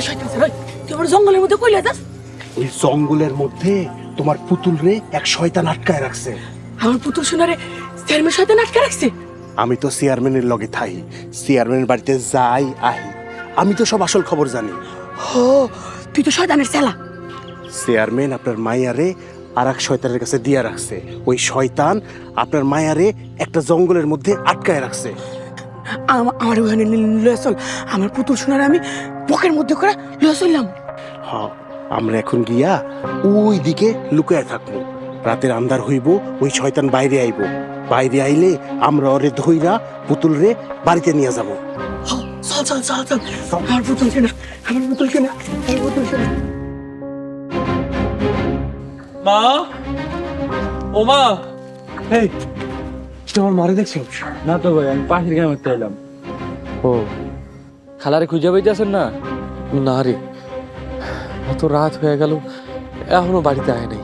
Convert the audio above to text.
শয়তান ছেলে, তুই আমার জঙ্গলের মধ্যে কইলে যাস? ওই জঙ্গলের মধ্যে তোমার পুতুল রে এক শয়তান আটকায় রাখছে। আমার পুতুল সোনারে চেয়ারম্যান শয়তান আটকে রাখছে। আমি তো চেয়ারম্যানের লগে থাই, চেয়ারম্যানের বাড়িতে যাই আহি, আমি তো সব আসল খবর জানি। ও, তুই তো শয়তানের ছেলা। চেয়ারম্যান আপনার মায়ারে আর এক শয়তানের কাছে দিয়া রাখছে। ওই শয়তান আপনার মায়ারে একটা জঙ্গলের মধ্যে আটকায় রাখছে। আমার ওখানে লয়ে চল, আমার পুতুল সোনারে আমি পকের মধ্যে করে লয়ে চললাম। হ্যাঁ, আমরা এখন গিয়া ওই দিকে লুকায় থাকবো। রাতের আন্ধার হইব, ওই শয়তান বাইরে আইব। বাইরে আইলে আমরা ওরে ধইরা পুতুল রে বাড়িতে নিয়ে যাব। চল চল চল চল, আমার পুতুল সোনা, আমার পুতুল সোনা, আমার পুতুল সোনা। মা, ও মা, এই তোমার মারে দেখছো? না তো ভাই, আমি পাখির গ্রামে এলাম। ও, খালারে খুঁজে পাইতে আছেন না? না রে, এত রাত হয়ে গেল, এখনো বাড়িতে আয় নাই।